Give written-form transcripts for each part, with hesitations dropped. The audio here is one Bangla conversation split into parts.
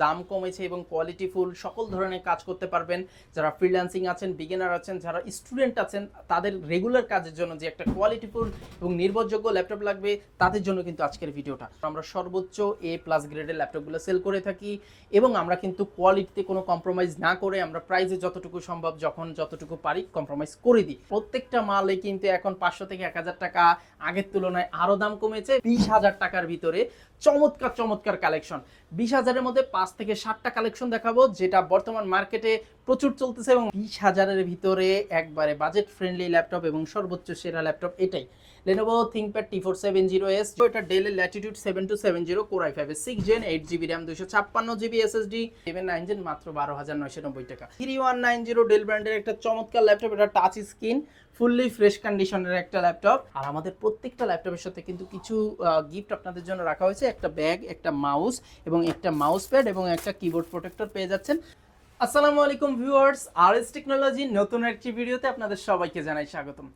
দাম কমেছে এবং কোয়ালিটিফুল সকল ধরনের কাজ করতে পারবেন। যারা ফ্রিল্যান্সিং আছেন, বিগিনার আছেন, যারা স্টুডেন্ট আছেন, তাদের রেগুলার কাজের জন্য যে একটা কোয়ালিটিফুল এবং নির্ভরযোগ্য ল্যাপটপ লাগবে, তাদের জন্য কিন্তু আজকের ভিডিওটা। আমরা সর্বোচ্চ A+ গ্রেডের ল্যাপটপগুলো সেল করে থাকি এবং আমরা কিন্তু কোয়ালিটিতে কোনো কম্প্রোমাইজ না করে আমরা প্রাইসে যতটুকু সম্ভব যখন যতটুকু পারি কম্প্রোমাইজ করে দিই। প্রত্যেকটা মালে কিন্তু এখন 500 থেকে 1000 টাকা আগের তুলনায় আরও দাম কমেছে। 20,000 টাকার ভিতরে চমৎকার চমৎকার কালেকশন। 20,000-এর মধ্যে 5 থেকে 7টা কালেকশন দেখাবো, যেটা বর্তমান মার্কেটে প্রচুর চলতেছে এবং 20,000-এর ভিতরে একবারে বাজেট ফ্রেন্ডলি ল্যাপটপ এবং সর্বোচ্চ সেরা ল্যাপটপ এটাই। Lenovo ThinkPad T470S, এটা Dell Latitude 7270 Core i5 6 Gen 8GB RAM 256GB SSD 7 Gen মাত্র 12,990 টাকা। 3190 Dell ব্র্যান্ডের একটা চমৎকার ল্যাপটপ, এটা টাচ স্ক্রিন ফুললি ফ্রেশ কন্ডিশনের একটা ল্যাপটপ। আর আমাদের প্রত্যেকটা ল্যাপটপের সাথে কিন্তু কিছু গিফট আপনাদের জন্য রাখা হয়েছে। একটা ব্যাগ, একটা মাউস এবং একটা মাউস প্যাড এবং একটা কিবোর্ড প্রোটেক্টর পেয়ে যাচ্ছেন। আসসালামু আলাইকুম ভিউয়ার্স, আরএস টেকনোলজি নতুন একটি ভিডিওতে আপনাদের সবাইকে জানাই স্বাগতম।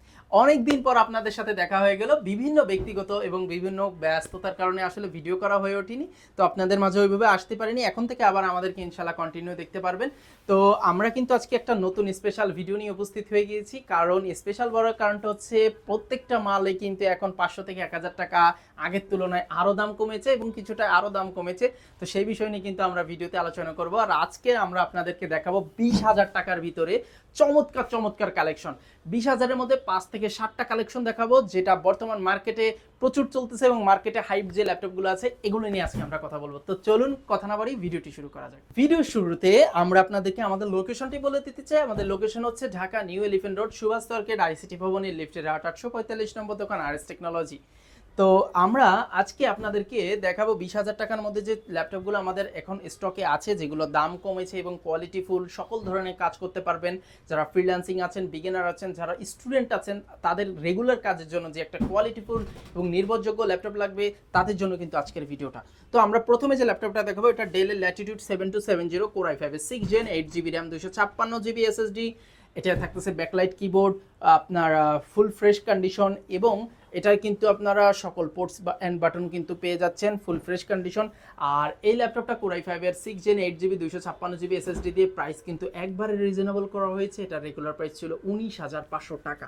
অনেক দিন পর আপনাদের সাথে দেখা হয়ে গেল। বিভিন্ন ব্যক্তিগত এবং বিভিন্ন ব্যস্ততার কারণে আসলে ভিডিও করা হয়ে ওঠেনি, তো আপনাদের মাঝে ওইভাবে আসতে পারিনি। এখন থেকে আবার আমাদেরকে ইনশাল্লাহ কন্টিনিউ দেখতে পারবেন। তো আমরা কিন্তু আজকে একটা নতুন স্পেশাল ভিডিও নিয়ে উপস্থিত হয়ে গিয়েছি। কারণ স্পেশাল বড়ার কারণটা হচ্ছে প্রত্যেকটা মালে কিন্তু এখন 500 থেকে 1000 টাকা আগের তুলনায় আরও দাম কমেছে এবং কিছুটা আরও দাম কমেছে। তো সেই বিষয় নিয়ে কিন্তু আমরা ভিডিওতে আলোচনা করব। আর আজকে আমরা আপনাদেরকে দেখাবো 20,000 টাকার ভিতরে চমৎকার চমৎকার কালেকশন। 20,000-এর মধ্যে 5 থেকে 7টা কালেকশন দেখাবো, যেটা বর্তমান মার্কেটে প্রচুর চলতেছে এবং মার্কেটে হাইপ যে ল্যাপটপগুলো আছে এগুলো নিয়ে আজকে আমরা কথা বলবো। তো চলুন কথা না বাড়ি ভিডিওটি শুরু করা যাক। ভিডিওর শুরুতে আমরা আপনাদেরকে আমাদের লোকেশনটি বলে দিতে চাই। আমাদের লোকেশন হচ্ছে Dhaka new elephant road, Subhash market, ICT ভবনের লিফটের 845 নম্বর দোকান আরএস টেকনোলজি। তো আমরা আজকে আপনাদেরকে দেখাবো 20,000 টাকার মধ্যে যে ল্যাপটপগুলো আমাদের এখন স্টকে আছে, যেগুলো দাম কমেছে এবং কোয়ালিটিফুল সকল ধরনের কাজ করতে পারবেন। যারা ফ্রিল্যান্সিং আছেন, বিগিনার আছেন, যারা স্টুডেন্ট আছেন, তাদের রেগুলার কাজের জন্য যে একটা কোয়ালিটিফুল এবং নির্ভরযোগ্য ল্যাপটপ লাগবে, তাদের জন্য কিন্তু আজকের ভিডিওটা। তো আমরা প্রথমে যে ল্যাপটপটা দেখাবো, এটা Dell Latitude 7270 Core i5 6 Gen 8GB RAM 256GB SSD। এটা থাকতেছে ব্যাকলাইট কিবোর্ড, আপনার ফুল ফ্রেশ কন্ডিশন এবং এটার কিন্তু আপনারা সকল পোর্টস অ্যান্ড বাটন কিন্তু পেয়ে যাচ্ছেন ফুল ফ্রেশ কন্ডিশন। আর এই ল্যাপটপটা Core i5-এর 6 Gen 8GB 256GB SSD দিয়ে প্রাইস কিন্তু একবারে রিজনেবল করা হয়েছে। এটার রেগুলার প্রাইস ছিল 19,500 টাকা।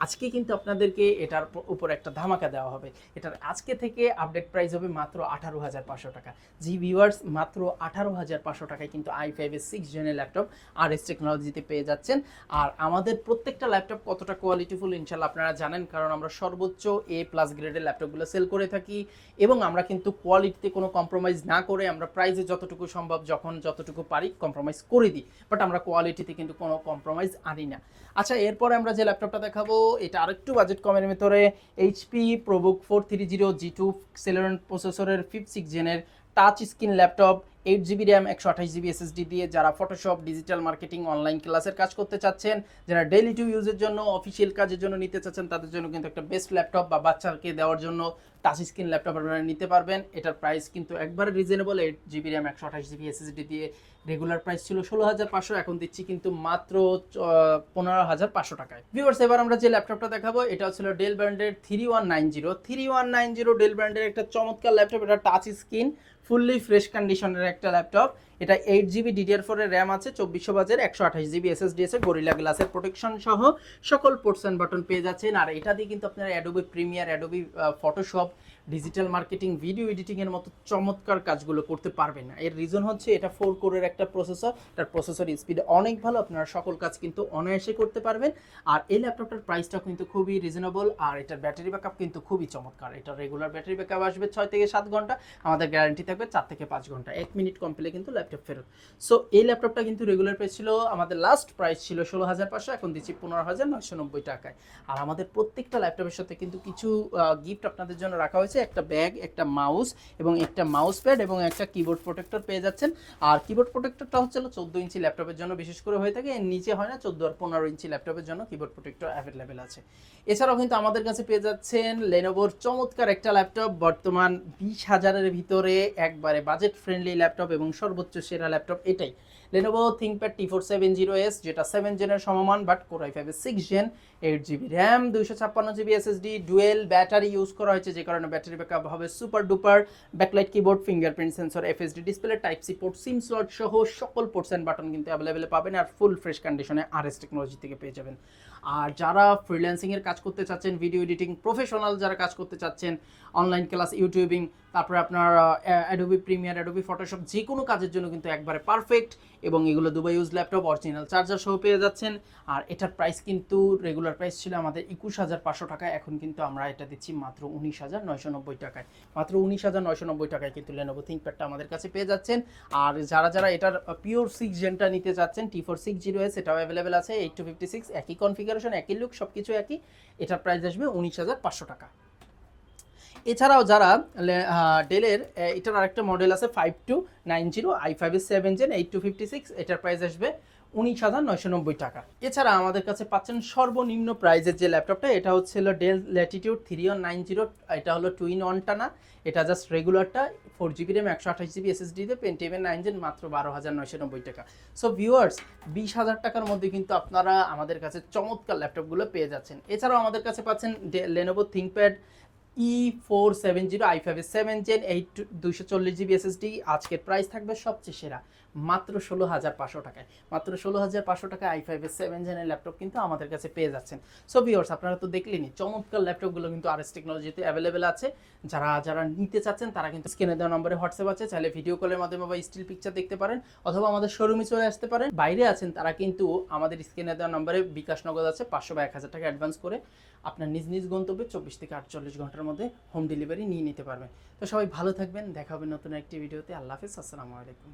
আজকে কিন্তু আপনাদেরকে এটার উপর একটা ধামাকা দেওয়া হবে। এটার আজকে থেকে আপডেট প্রাইস হবে মাত্র 18,500 টাকা। জি ভিউয়ার্স, মাত্র 18,500 টাকায় কিন্তু i5-এর 6 জেনের ল্যাপটপ আরএস টেকনোলজিতে পেয়ে যাচ্ছেন। আর আমাদের প্রত্যেকটা ল্যাপটপ কতটা কোয়ালিটিফুল ইনশাল্লাহ আপনারা জানেন, কারণ আমরা সর্বোচ্চ A+ গ্রেডের ল্যাপটপগুলো সেল করে থাকি এবং আমরা কিন্তু কোয়ালিটিতে কোনো কম্প্রোমাইজ না করে আমরা প্রাইসে যতটুকু সম্ভব যখন যতটুকু পারি কম্প্রোমাইজ করে দিই, বাট আমরা কোয়ালিটিতে কিন্তু কোনো কম্প্রোমাইজ আনি না। আচ্ছা, এরপরে আমরা যে ল্যাপটপটা দেখাবো, এটা আরেকটু বাজেট কমের ভিতরে HP ProBook 430 G2 Celeron প্রসেসরের 5th জেনের touch screen laptop, 8GB RAM 128GB SSD দিয়ে যারা ফটোশপ, ডিজিটাল মার্কেটিং, অনলাইন ক্লাসের কাজ করতে চাচ্ছেন, যারা ডেইলি টু ইউজের জন্য, অফিসিয়াল কাজের জন্য নিতে চাচ্ছেন, তাদের জন্য কিন্তু একটা বেস্ট ল্যাপটপ, বা বাচ্চাকে দেওয়ার জন্য টাচ স্ক্রিন ল্যাপটপ আপনারা নিতে পারবেন। এটার প্রাইস কিন্তু একবারে reasonable. 8GB RAM 128GB SSD দিয়ে রেগুলার প্রাইস ছিল 16,500, এখন দিচ্ছি কিন্তু মাত্র 15,500 টাকায়। ভিউয়ার্স, এবার আমরা যে ল্যাপটপটা দেখাবো, এটা হচ্ছিল ডেল ব্র্যান্ডের 3190 ডেল ব্র্যান্ডের একটা চমৎকার ল্যাপটপ। এটা টাচ স্ক্রিন ফুললি ফ্রেশ কন্ডিশনের একটা ল্যাপটপ। এটা 8GB DDR4 এর র্যাম আছে, 2400 বাজের 128GB SSD আছে, গরিলা গ্লাসের প্রোটেকশন সহ সকল পোর্টস অ্যান্ড বাটন পেয়ে যাচ্ছেন। আর এটা দিয়ে কিন্তু আপনারা Adobe Premiere, Adobe Photoshop, digital marketing, video এডিটিংয়ের মতো চমৎকার কাজগুলো করতে পারবেন না। এর রিজন হচ্ছে এটা 4 কোরের একটা প্রসেসর, তার প্রসেসর স্পিড অনেক ভালো, আপনারা সকল কাজ কিন্তু অনায়াসে করতে পারবেন। আর এই ল্যাপটপটার প্রাইসটা কিন্তু খুবই রিজনেবল। আর এটার ব্যাটারি ব্যাকআপ কিন্তু খুবই চমৎকার। এটা রেগুলার ব্যাটারি ব্যাকআপ আসবে 6 থেকে 7 ঘন্টা, আমাদের গ্যারান্টি থাকবে 4 থেকে 5 ঘন্টা, 1 মিনিট কম পেলে কিন্তু ল্যাপটপ ফেরত। সো এই ল্যাপটপটা কিন্তু রেগুলার প্রাইস ছিল, আমাদের লাস্ট প্রাইস ছিল 16,500, এখন দিচ্ছি 15,990 টাকায়। আর আমাদের প্রত্যেকটা ল্যাপটপের সাথে কিন্তু কিছু গিফট আপনাদের জন্য রাখা হয়েছে। একটা ব্যাগ, একটা মাউস এবং একটা মাউস প্যাড এবং একটা কিবোর্ড প্রোটেক্টর পেয়ে যাচ্ছেন। আর কিবোর্ড প্রোটেক্টরটা হচ্ছে 14 ইঞ্চি ল্যাপটপের জন্য বিশেষ করে হয়ে থাকে, এর নিচে হয় না। 14 আর 15 ইঞ্চি ল্যাপটপের জন্য কিবোর্ড প্রোটেক্টর অ্যাভেলেবেল আছে। এছাড়াও কিন্তু আমাদের কাছে পেয়ে যাচ্ছেন লেনোভোর চমৎকার একটা ল্যাপটপ, বর্তমান 20,000-এর ভিতরে একবারে বাজেট ফ্রেন্ডলি ল্যাপটপ এবং সর্বোচ্চ সেরা ল্যাপটপ এটাই। Lenovo ThinkPad T470S, যেটা 7 জেনের সমমান, বাট Core i5-এর 6 Gen 8GB RAM 256GB SSD, dual battery use করা হয়েছে, যে কারণে ব্যাটারি ব্যাকআপ হবে super duper, backlight keyboard, fingerprint sensor, FSD display, type C port, SIM slot সহ সকল পোর্টস অ্যান্ড বাটন কিন্তু অ্যাভেলেবেল পাবেন, আর ফুল ফ্রেশ কন্ডিশনে RS টেকনোলজি থেকে পেয়ে যাবেন। আর যারা ফ্রিল্যান্সিংয়ের কাজ করতে চাচ্ছেন, ভিডিও এডিটিং প্রফেশনাল যারা কাজ করতে চাচ্ছেন, অনলাইন ক্লাস, ইউটিউবিং, তারপরে আপনার অ্যাডোবি প্রিমিয়ার, অ্যাডোবি ফটোশপ, যে কোনো কাজের জন্য কিন্তু একবারে পারফেক্ট। এবং এগুলো Dubai use laptop, original charger সহ পেয়ে যাচ্ছেন। আর এটার প্রাইস কিন্তু রেগুলার প্রাইস ছিল আমাদের 21,500 টাকা, এখন কিন্তু আমরা এটা দিচ্ছি মাত্র 19,990 টাকায়। মাত্র 19,990 টাকায় কিন্তু লেনোভো থিংকপ্যাডটা আমাদের কাছে পেয়ে যাচ্ছেন। আর যারা যারা এটার পিওর 6 জেনটা নিতে চাচ্ছেন, T460S, এটাও অ্যাভেলেবেল আছে। 8256 একই কনফিগারেশন, একই লুক, সব কিছু একই। এটার প্রাইস আসবে 19,500 টাকা। এছাড়াও যারা ডেলের এটার আরেকটা মডেল আছে 5290 i5 7 জেন 8256, এটার প্রাইস আসবে 19,990 টাকা। এছাড়া আমাদের কাছে পাচ্ছেন সর্বনিম্ন প্রাইজের যে ল্যাপটপটা, এটা হচ্ছে ডেল ল্যাটিটিউড 3190, এটা হলো 2-in-1 টানা, এটা জাস্ট রেগুলারটা 4GB র্যাম 128GB SSD-তে, পেন্টিয়ামের 9 জেন, মাত্র 12,990 টাকা। সো ভিউয়ার্স, 20,000 টাকার মধ্যে কিন্তু আপনারা আমাদের কাছে চমৎকার ল্যাপটপগুলো পেয়ে যাচ্ছেন। এছাড়াও আমাদের কাছে পাচ্ছেন Lenovo ThinkPad E470 i5 7 gen 240GB SSD, আজকের প্রাইস থাকবে সবচেয়ে সেরা মাত্র 16,500 টাকায়। মাত্র 16,500 টাকায় i5 7 জেনের ল্যাপটপ কিন্তু আমাদের কাছে পেয়ে যাচ্ছেন। সো ভিউয়ার্স, আপনারা তো দেখলেনই চমৎকার ল্যাপটপগুলো কিন্তু RS টেকনোলজিতে অ্যাভেলেবেল আছে। যারা যারা নিতে চাচ্ছেন তারা কিন্তু স্ক্রিনে দেওয়া নম্বরে হোয়াটসঅ্যাপ আছে, চাইলে ভিডিও কলের মাধ্যমে বা স্টিল পিকচার দেখতে পারেন, অথবা আমাদের শোরুমে চলে আসতে পারেন। বাইরে আছেন তারা কিন্তু আমাদের স্ক্রিনে দেওয়া নম্বরে বিকাশ নগদ আছে, 500 বা 1,000 টাকা অ্যাডভান্স করে আপনার নিজ নিজ গন্তব্যে 24 থেকে 48 ঘন্টার মধ্যে হোম ডেলিভারি নিয়ে নিতে পারবেন। তো সবাই ভালো থাকবেন, দেখা হবে নতুন একটি ভিডিওতে। আল্লাহ হাফেজ, আসসালামু আলাইকুম।